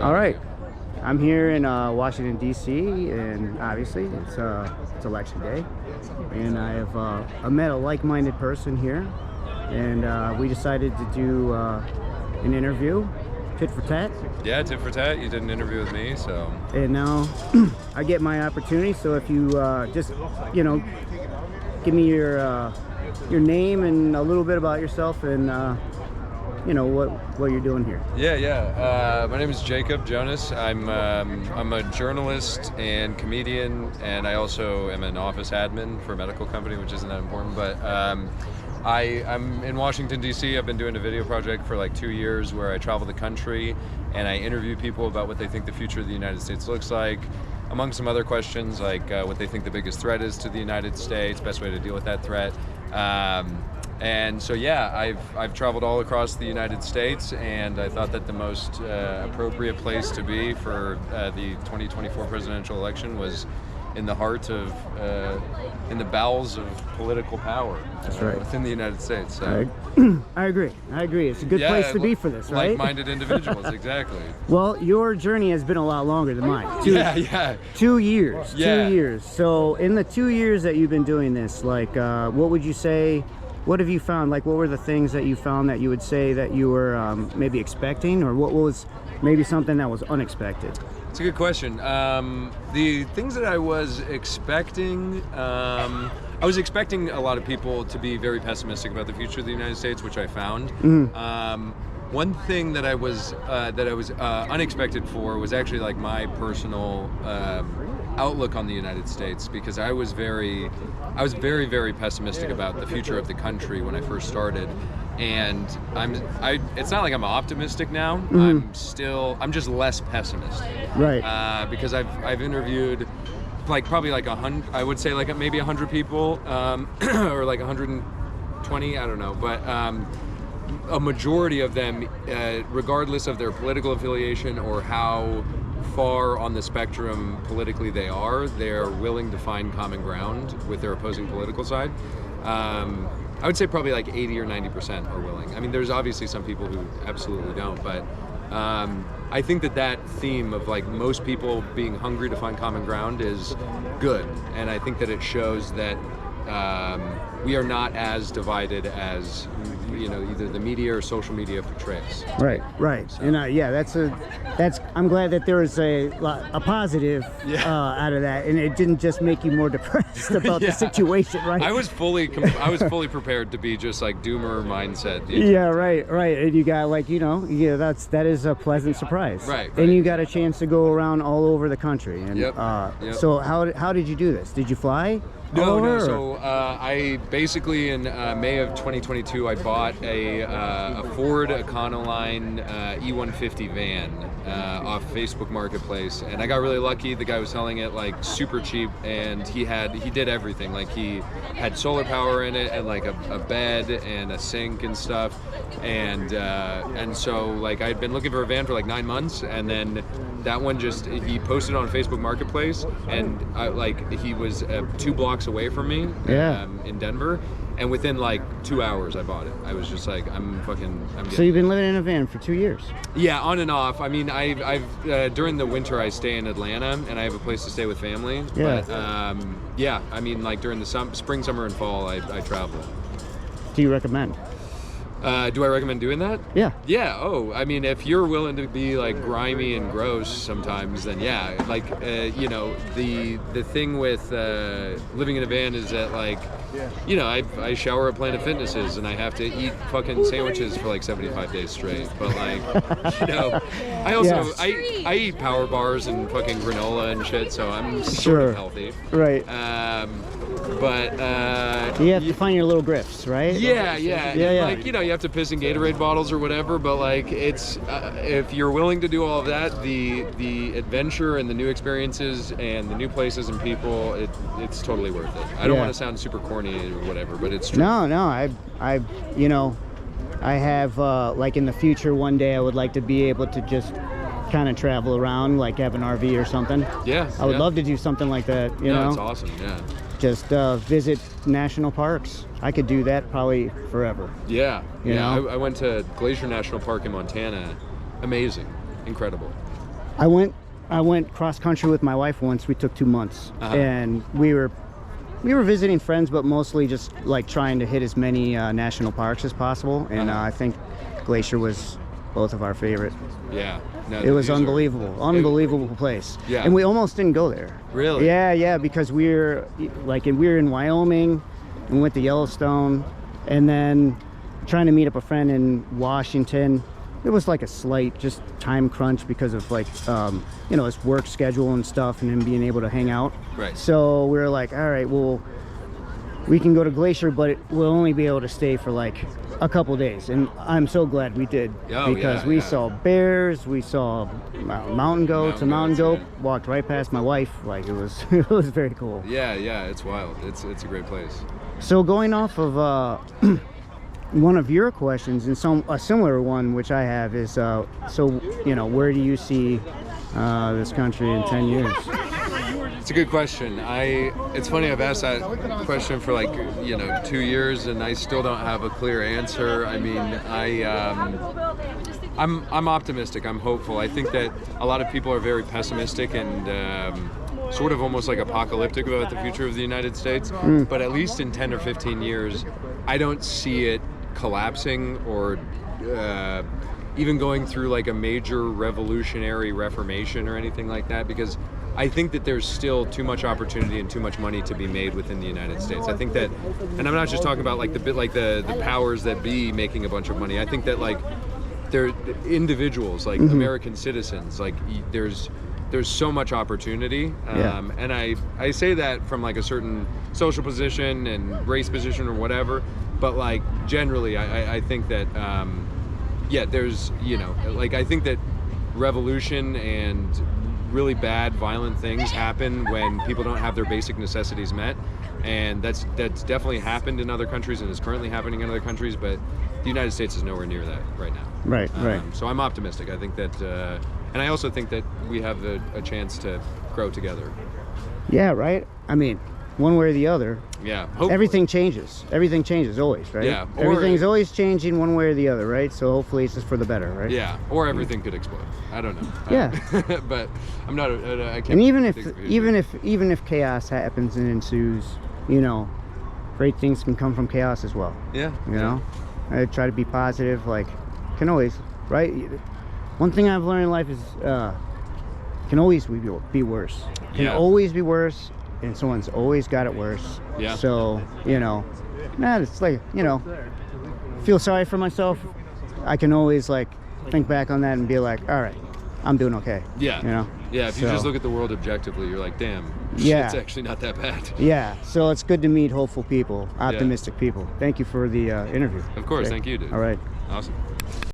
All right, I'm here in Washington D.C. and obviously it's election day, and I have I met a like-minded person here, and we decided to do an interview, tit for tat. Yeah, tit for tat. You did an interview with me, so. And now I get my opportunity. So if you just give me your name and a little bit about yourself and what you're doing here. Yeah. My name is Jacob Jonas. I'm a journalist and comedian, and I also am an office admin for a medical company, which isn't that important. But I'm in Washington D.C. I've been doing a video project for like 2 years where I travel the country and I interview people about what they think the future of the United States looks like, among some other questions like what they think the biggest threat is to the United States, best way to deal with that threat. And so, yeah, I've traveled all across the United States, and I thought that the most appropriate place to be for the 2024 presidential election was in the heart of, in the bowels of political power. That's right. Within the United States. So. I agree. It's a good place to be for this, right? Like-minded individuals, exactly. Well, your journey has been a lot longer than mine. 2 years. Yeah. 2 years. So in the 2 years that you've been doing this, like, what would you say? What have you found? Like, what were the things that you found that you would say that you were maybe expecting, or what was maybe something that was unexpected? It's a good question. The things that I was expecting, I was expecting a lot of people to be very pessimistic about the future of the United States, which I found. One thing that I was unexpected for was actually like my personal outlook on the United States, because I was very, very pessimistic about the future of the country when I first started. And it's not like I'm optimistic now. I'm just less pessimistic. Right. Because I've interviewed like probably like 100, I would say like maybe 100 people, or like 120, I don't know. But a majority of them, regardless of their political affiliation or how far on the spectrum politically they're willing to find common ground with their opposing political side. I would say probably like 80 or 90% are willing. I mean, there's obviously some people who absolutely don't, but I think that theme of like most people being hungry to find common ground is good, and I think that it shows that we are not as divided as either the media or social media portrays. Right. So. And I'm glad that there was a positive out of that, and it didn't just make you more depressed about the situation, right? I was fully prepared to be just like doomer mindset. Yeah, right. And you got that is a pleasant surprise. Right. And you got a chance to go around all over the country. And Yep. So how did you do this? Did you fly? No. So I basically in May of 2022 I bought a Ford Econoline E150 van off Facebook Marketplace, and I got really lucky. The guy was selling it like super cheap, and he did everything. Like he had solar power in it, and like a bed and a sink and stuff, and so like I'd been looking for a van for like 9 months, and then that one he posted on Facebook Marketplace, and he was 2 blocks away from me in Denver, and within like 2 hours I bought it. I was just like, I'm So you've been living in a van for 2 years? Yeah, on and off. I mean, I've during the winter I stay in Atlanta, and I have a place to stay with family. Yeah. But I mean, like during the spring, summer, and fall I travel. Do you recommend? Do I recommend doing that? Yeah. Yeah. Oh, I mean, if you're willing to be like grimy and gross sometimes, then yeah. Like, the thing with living in a van is that like, I shower at Planet Fitnesses and I have to eat fucking sandwiches for like 75 days straight. But like, I also I eat power bars and fucking granola and shit, so I'm sort of healthy. Right. But you have to find your little grifts, right? Yeah. Like, you have to piss in Gatorade bottles or whatever, but like it's if you're willing to do all of that, the adventure and the new experiences and the new places and people, it's totally worth it. I don't want to sound super corny or whatever, but it's true. No, I have like in the future one day I would like to be able to just kind of travel around, like have an RV or something. Yeah. I would love to do something like that, you know? It's awesome, yeah. Just visit national parks. I could do that probably forever. Yeah. You know? I went to Glacier National Park in Montana. Amazing. Incredible. I went cross country with my wife once. We took 2 months, and we were visiting friends, but mostly just like trying to hit as many national parks as possible. And I think Glacier was both of our favorite. Yeah. No, it was unbelievable place. Yeah. And we almost didn't go there. Really? Yeah, because we were in Wyoming and went to Yellowstone, and then trying to meet up a friend in Washington. It was like a slight just time crunch because of like his work schedule and stuff, and him being able to hang out. Right. So we were like, all right, well, we can go to Glacier, but we'll only be able to stay for like a couple days. And I'm so glad we did, because we saw bears, we saw mountain goats, walked right past my wife. Like, it was it was very cool. Yeah, it's wild. It's a great place. So going off of one of your questions, and a similar one which I have is, so where do you see this country in 10 years? It's a good question. It's funny, I've asked that question for 2 years, and I still don't have a clear answer. I mean, I'm optimistic. I'm hopeful. I think that a lot of people are very pessimistic and sort of almost like apocalyptic about the future of the United States. But at least in 10 or 15 years, I don't see it collapsing or even going through like a major revolutionary reformation or anything like that, because I think that there's still too much opportunity and too much money to be made within the United States. I think that, and I'm not just talking about like the powers that be making a bunch of money. I think that like they're individuals, like American citizens, like there's so much opportunity, and I say that from like a certain social position and race position or whatever, but like generally I think that there's I think that revolution and really bad violent things happen when people don't have their basic necessities met, and that's definitely happened in other countries and is currently happening in other countries, but the United States is nowhere near that right now. Right. So I'm optimistic. I think that and I also think that we have a chance to grow together. Yeah, right. I mean, one way or the other. Yeah. Hopefully. Everything changes always, right? Yeah. Everything's always changing one way or the other, right? So hopefully it's just for the better, right? Yeah. Or everything could explode. I don't know. Yeah. But I'm not. I can't. And even if chaos happens and ensues, great things can come from chaos as well. Yeah. You know, I try to be positive. Like, can always, right? One thing I've learned in life is can always be worse. Can always be worse. And someone's always got it worse. Yeah. So, it's like, feel sorry for myself. I can always like think back on that and be like, all right, I'm doing okay. Yeah. Yeah. If you just look at the world objectively, you're like, damn, it's actually not that bad. Yeah. So it's good to meet hopeful people, optimistic people. Thank you for the interview. Of course. Okay. Thank you, dude. All right. Awesome.